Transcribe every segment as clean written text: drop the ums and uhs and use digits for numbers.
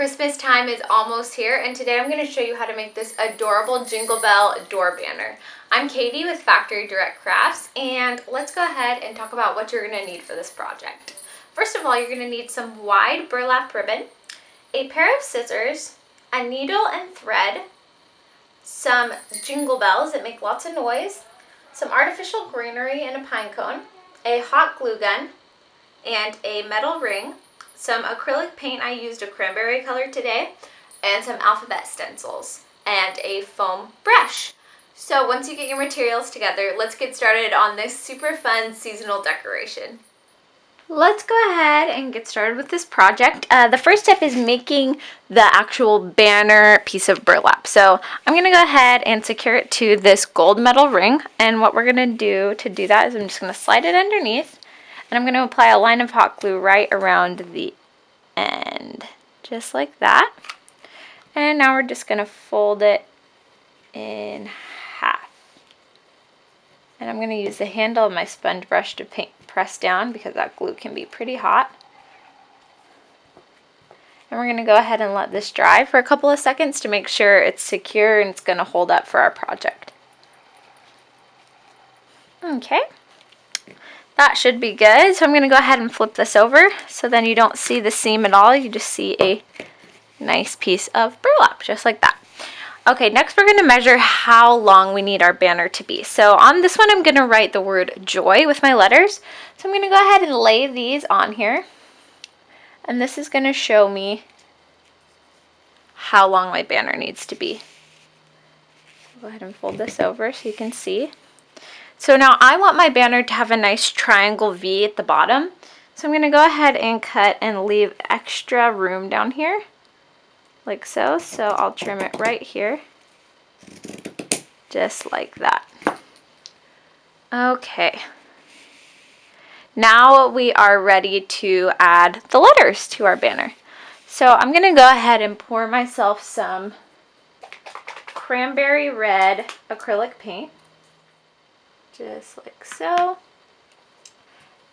Christmas time is almost here, and today I'm going to show you how to make this adorable Jingle Bell door banner. I'm Katie with Factory Direct Crafts, and let's go ahead and talk about what you're going to need for this project. First of all, you're going to need some wide burlap ribbon, a pair of scissors, a needle and thread, some jingle bells that make lots of noise, some artificial greenery and a pine cone, a hot glue gun, and a metal ring, some acrylic paint. I used a cranberry color today, and some alphabet stencils, and a foam brush. So once you get your materials together, let's get started on this super fun seasonal decoration. Let's go ahead and get started with this project. The first step is making the actual banner piece of burlap. So I'm going to go ahead and secure it to this gold metal ring, and what we're going to do that is I'm just going to slide it underneath. And I'm going to apply a line of hot glue right around the end, just like that. And now we're just going to fold it in half. And I'm going to use the handle of my sponge brush to press down because that glue can be pretty hot. And we're going to go ahead and let this dry for a couple of seconds to make sure it's secure and it's going to hold up for our project. Okay. That should be good. So I'm going to go ahead and flip this over so then you don't see the seam at all. You just see a nice piece of burlap, just like that. Okay, next we're going to measure how long we need our banner to be. So on this one, I'm going to write the word joy with my letters. So I'm going to go ahead and lay these on here. And this is going to show me how long my banner needs to be. Go ahead and fold this over so you can see. So now I want my banner to have a nice triangle V at the bottom. So I'm going to go ahead and cut and leave extra room down here, like so. So I'll trim it right here, just like that. Okay. Now we are ready to add the letters to our banner. So I'm going to go ahead and pour myself some cranberry red acrylic paint. Just like so.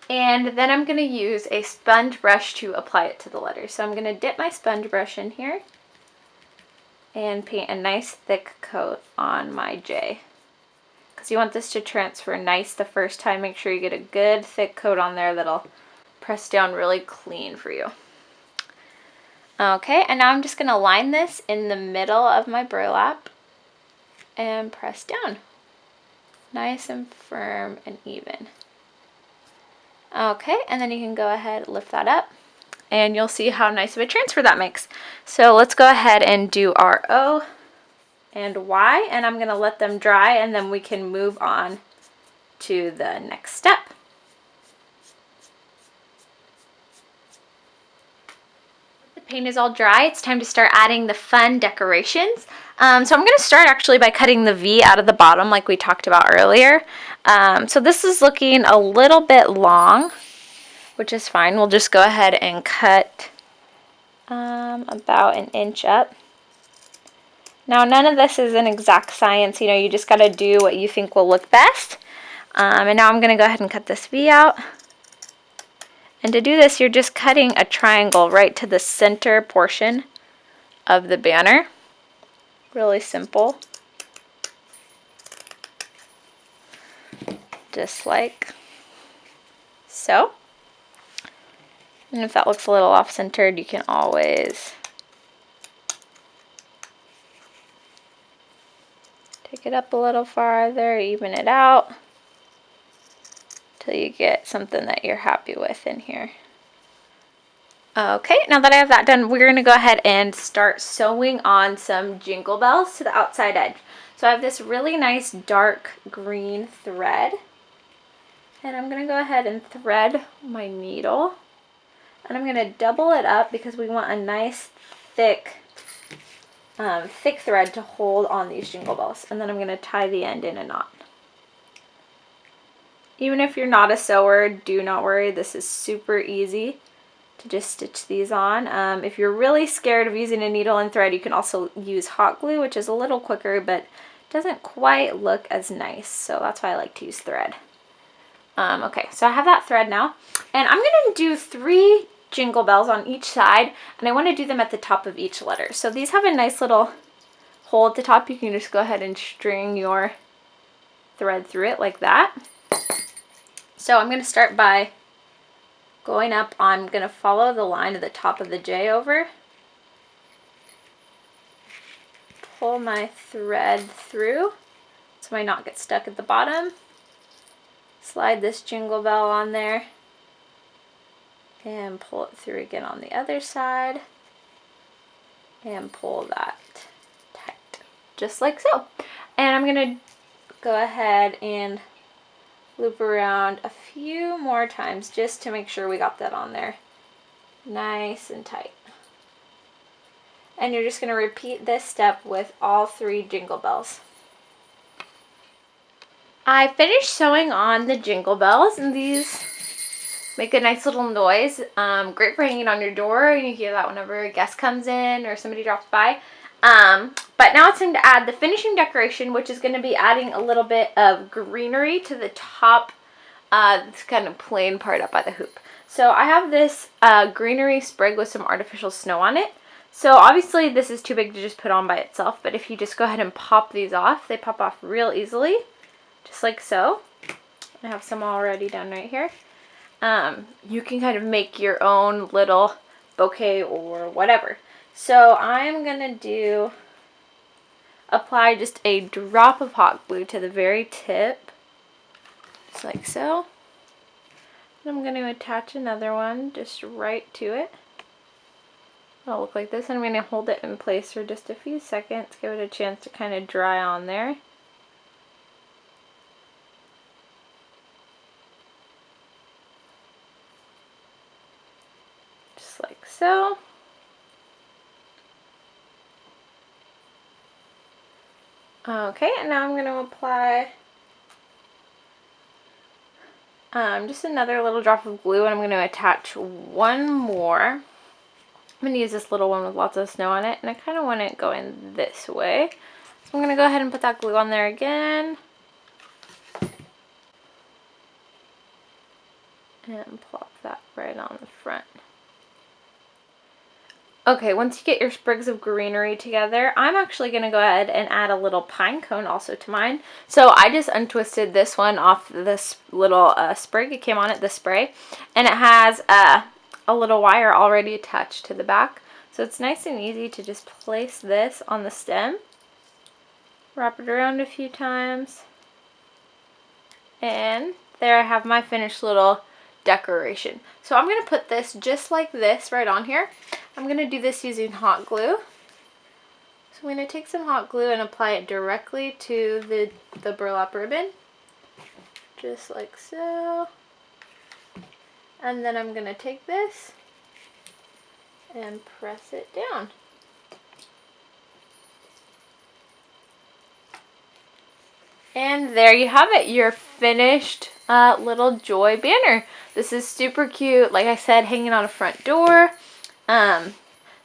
And then I'm going to use a sponge brush to apply it to the letters. So I'm going to dip my sponge brush in here and paint a nice thick coat on my J. Because you want this to transfer nice the first time. Make sure you get a good thick coat on there that'll press down really clean for you. Okay, and now I'm just going to line this in the middle of my burlap and press down. Nice and firm and even. Okay, and then you can go ahead and lift that up and you'll see how nice of a transfer that makes. So let's go ahead and do our O and Y, and I'm going to let them dry and then we can move on to the next step. The paint is all dry. It's time to start adding the fun decorations. So I'm going to start actually by cutting the V out of the bottom like we talked about earlier. So this is looking a little bit long, which is fine. We'll just go ahead and cut about an inch up. Now none of this is an exact science, you just got to do what you think will look best. And now I'm going to go ahead and cut this V out. And to do this, you're just cutting a triangle right to the center portion of the banner. Really simple. Just like so. And if that looks a little off-centered, you can always take it up a little farther, even it out, till you get something that you're happy with in here. Okay, now that I have that done, we're going to go ahead and start sewing on some jingle bells to the outside edge. So I have this really nice dark green thread, and I'm going to go ahead and thread my needle, and I'm going to double it up because we want a nice thick thread to hold on these jingle bells, and then I'm going to tie the end in a knot. Even if you're not a sewer, do not worry, this is super easy to just stitch these on. If you're really scared of using a needle and thread, you can also use hot glue, which is a little quicker but doesn't quite look as nice, so that's why I like to use thread. Okay, so I have that thread now, and I'm going to do 3 jingle bells on each side, and I want to do them at the top of each letter. So these have a nice little hole at the top. You can just go ahead and string your thread through it like that. So I'm going to start by going up. I'm going to follow the line of the top of the J over, pull my thread through so my knot gets stuck at the bottom, slide this jingle bell on there, and pull it through again on the other side, and pull that tight, just like so. And I'm going to go ahead and loop around a few more times just to make sure we got that on there nice and tight. And you're just going to repeat this step with all 3 jingle bells. I finished sewing on the jingle bells, and these make a nice little noise. Great for hanging on your door. You hear that whenever a guest comes in or somebody drops by. But now it's time to add the finishing decoration, which is going to be adding a little bit of greenery to the top, this kind of plain part up by the hoop. So I have this greenery sprig with some artificial snow on it. So obviously this is too big to just put on by itself, but if you just go ahead and pop these off, they pop off real easily, just like so. I have some already done right here. You can kind of make your own little bouquet or whatever. So I'm going to apply just a drop of hot glue to the very tip, just like so. And I'm going to attach another one just right to it. It'll look like this, and I'm going to hold it in place for just a few seconds, give it a chance to kind of dry on there. Just like so. Okay, and now I'm going to apply just another little drop of glue, and I'm going to attach one more. I'm going to use this little one with lots of snow on it, and I kind of want it going this way. So I'm going to go ahead and put that glue on there again. And plop that right on the front. Okay, once you get your sprigs of greenery together, I'm actually going to go ahead and add a little pine cone also to mine. So I just untwisted this one off this little sprig. It came on it, the spray, and it has a little wire already attached to the back. So it's nice and easy to just place this on the stem, wrap it around a few times, and there I have my finished little decoration. So I'm going to put this just like this right on here. I'm going to do this using hot glue. So I'm going to take some hot glue and apply it directly to the burlap ribbon, just like so. And then I'm going to take this and press it down. And there you have it, your finished little joy banner. This is super cute, like I said, hanging on a front door.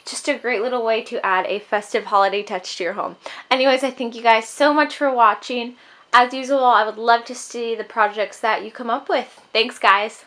Just a great little way to add a festive holiday touch to your home. Anyways, I thank you guys so much for watching. As usual, I would love to see the projects that you come up with. Thanks, guys.